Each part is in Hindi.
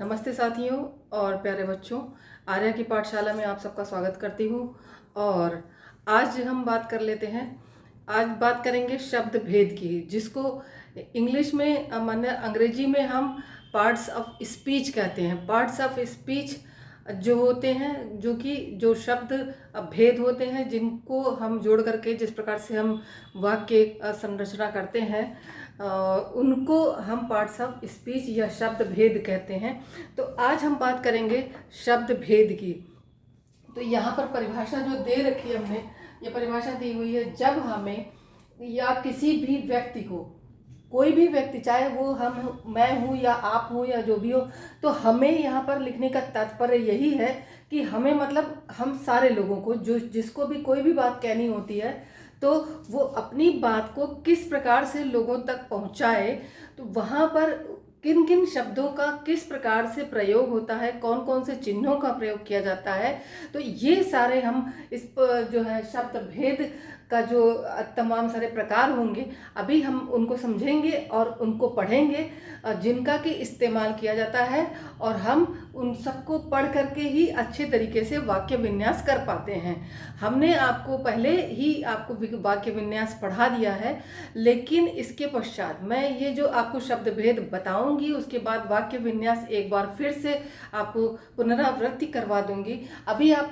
नमस्ते साथियों और प्यारे बच्चों। आर्या की पाठशाला में आप सबका स्वागत करती हूँ। और आज हम बात कर लेते हैं। आज बात करेंगे शब्द भेद की, जिसको इंग्लिश में माने अंग्रेजी में हम पार्ट्स ऑफ स्पीच कहते हैं। पार्ट्स ऑफ स्पीच जो होते हैं, जो शब्द भेद होते हैं, जिनको हम जोड़ करके जिस प्रकार से हम वाक्य संरचना करते हैं, उनको हम पार्ट्स ऑफ स्पीच या शब्द भेद कहते हैं। तो आज हम बात करेंगे शब्द भेद की। तो यहाँ पर परिभाषा जो दे रखी है हमने, ये परिभाषा दी हुई है जब हमें या किसी भी व्यक्ति को, कोई भी व्यक्ति, चाहे वो मैं हूँ या आप हूँ या जो भी हो, तो हमें यहाँ पर लिखने का तात्पर्य यही है कि हमें मतलब हम सारे लोगों को जिसको भी कोई भी बात कहनी होती है, तो वो अपनी बात को किस प्रकार से लोगों तक पहुँचाए, तो वहाँ पर किन किन शब्दों का किस प्रकार से प्रयोग होता है, कौन कौन से चिन्हों का प्रयोग किया जाता है। तो ये सारे हम इस पर जो है शब्द भेद का जो तमाम सारे प्रकार होंगे, अभी हम उनको समझेंगे और उनको पढ़ेंगे, जिनका कि इस्तेमाल किया जाता है, और हम उन सबको पढ़ करके ही अच्छे तरीके से वाक्य विन्यास कर पाते हैं। हमने आपको पहले ही आपको वाक्य विन्यास पढ़ा दिया है, लेकिन इसके पश्चात मैं ये जो आपको शब्द भेद बताऊंगी, उसके बाद वाक्य विन्यास एक बार फिर से आपको पुनरावृत्ति करवा दूंगी। अभी आप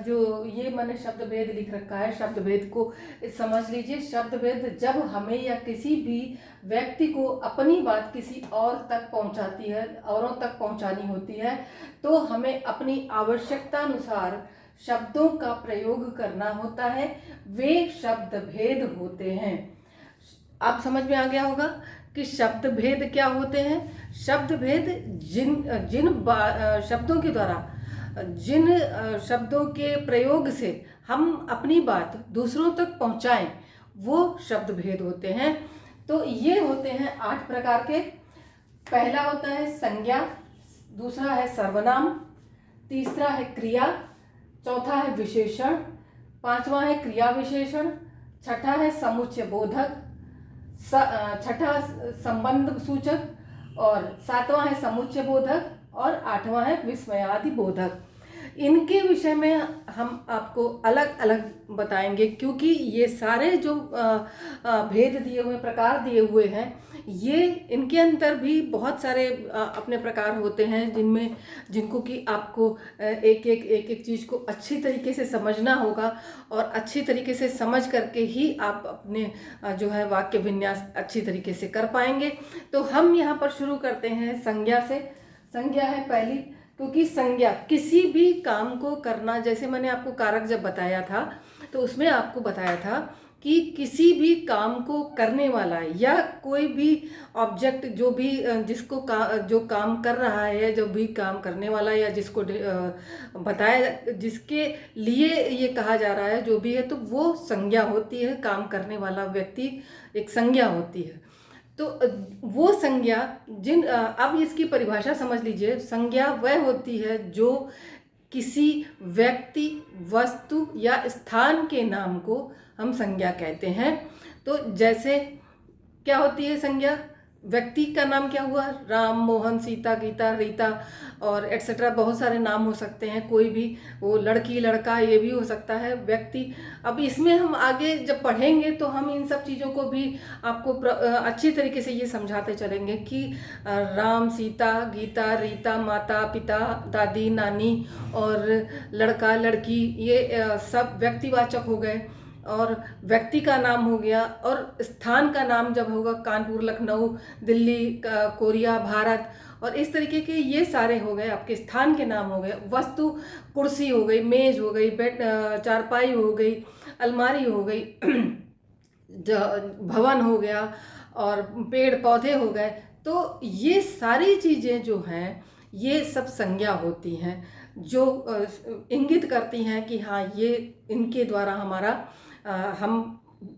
जो ये मैंने शब्द भेद लिख रखा है, शब्द भेद को समझ लीजिए। शब्द भेद जब हमें या किसी भी व्यक्ति को अपनी बात किसी और तक पहुंचाती है, औरों तक पहुंचानी होती है, तो हमें अपनी आवश्यकता अनुसार शब्दों का प्रयोग करना होता है। वे शब्द भेद होते हैं। आप समझ में आ गया होगा कि शब्द भेद क्या होते हैं। शब्द भेद जिन जिन शब्दों के द्वारा, जिन शब्दों के प्रयोग से हम अपनी बात दूसरों तक पहुंचाएं, वो शब्द भेद होते हैं। तो ये होते हैं 8 प्रकार के। पहला होता है संज्ञा, दूसरा है सर्वनाम, तीसरा है क्रिया, चौथा है विशेषण, पांचवा है क्रिया विशेषण, छठा है समुच्चय बोधक, छठा संबंध सूचक, और सातवां है समुच्चय बोधक, और आठवां है विस्मयादि बोधक। इनके विषय में हम आपको अलग अलग बताएंगे, क्योंकि ये सारे जो भेद दिए हुए, प्रकार दिए हुए हैं, ये इनके अंदर भी बहुत सारे अपने प्रकार होते हैं, जिनको कि आपको एक एक चीज़ को अच्छी तरीके से समझना होगा, और अच्छी तरीके से समझ करके ही आप अपने जो है वाक्य विन्यास अच्छी तरीके से कर पाएंगे। तो हम यहाँ पर शुरू करते हैं संज्ञा से। संज्ञा है पहली, क्योंकि संज्ञा किसी भी काम को करना, जैसे मैंने आपको कारक जब बताया था, तो उसमें आपको बताया था कि किसी भी काम को करने वाला या कोई भी ऑब्जेक्ट, जो भी जो काम कर रहा है, जो भी काम करने वाला या जिसको बताया, जिसके लिए ये कहा जा रहा है, जो भी है, तो वो संज्ञा होती है। काम करने वाला व्यक्ति एक संज्ञा होती है। तो वो संज्ञा अब इसकी परिभाषा समझ लीजिए। संज्ञा वह होती है जो किसी व्यक्ति, वस्तु या स्थान के नाम को हम संज्ञा कहते हैं। तो जैसे क्या होती है संज्ञा? व्यक्ति का नाम क्या हुआ? राम, मोहन, सीता, गीता, रीता और एटसेट्रा, बहुत सारे नाम हो सकते हैं। कोई भी, वो लड़की, लड़का, ये भी हो सकता है व्यक्ति। अब इसमें हम आगे जब पढ़ेंगे तो हम इन सब चीज़ों को भी आपको अच्छी तरीके से ये समझाते चलेंगे कि राम, सीता, गीता, रीता, माता, पिता, दादी, नानी और लड़का, लड़की, ये सब व्यक्तिवाचक हो गए, और व्यक्ति का नाम हो गया। और स्थान का नाम जब होगा, कानपुर, लखनऊ, दिल्ली, कोरिया, भारत, और इस तरीके के ये सारे हो गए, आपके स्थान के नाम हो गए। वस्तु, कुर्सी हो गई, मेज हो गई, बेड, चारपाई हो गई, अलमारी हो गई, भवन हो गया, और पेड़ पौधे हो गए। तो ये सारी चीज़ें जो हैं, ये सब संज्ञा होती हैं, जो इंगित करती हैं कि हाँ, ये इनके द्वारा हमारा हम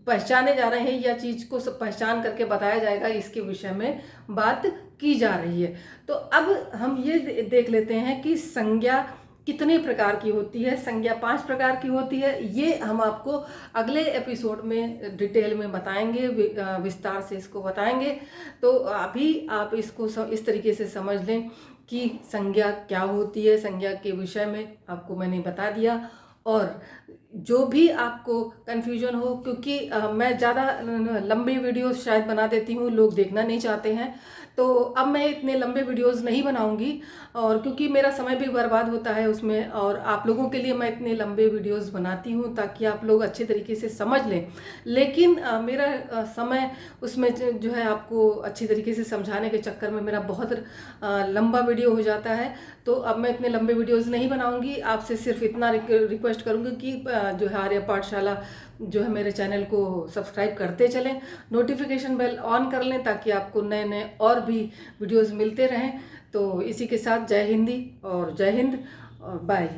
पहचाने जा रहे हैं, या चीज़ को सब पहचान करके बताया जाएगा, इसके विषय में बात की जा रही है। तो अब हम ये देख लेते हैं कि संज्ञा कितने प्रकार की होती है, संज्ञा 5 प्रकार की होती है, ये हम आपको अगले एपिसोड में डिटेल में बताएंगे, विस्तार से इसको बताएंगे। तो अभी आप इसको इस तरीके से समझ लें कि संज्ञा क्या होती है। संज्ञा के विषय में आपको मैंने बता दिया। और जो भी आपको कन्फ्यूजन हो, क्योंकि मैं ज़्यादा लंबी वीडियोस शायद बना देती हूँ, लोग देखना नहीं चाहते हैं, तो अब मैं इतने लंबे वीडियोस नहीं बनाऊंगी, और क्योंकि मेरा समय भी बर्बाद होता है उसमें, और आप लोगों के लिए मैं इतने लंबे वीडियोस बनाती हूँ ताकि आप लोग अच्छे तरीके से समझ लें। लेकिन मेरा समय उसमें जो है आपको अच्छी तरीके से समझाने के चक्कर में मेरा बहुत लंबा वीडियो हो जाता है। तो अब मैं इतने लंबे वीडियोस नहीं बनाऊंगी, आपसे सिर्फ इतना रिक्वेस्ट करूंगी कि जो है आर्य पाठशाला जो है मेरे चैनल को सब्सक्राइब करते चलें, नोटिफिकेशन बेल ऑन कर लें ताकि आपको नए नए और भी वीडियोस मिलते रहें। तो इसी के साथ जय हिंदी और जय हिंद और बाय।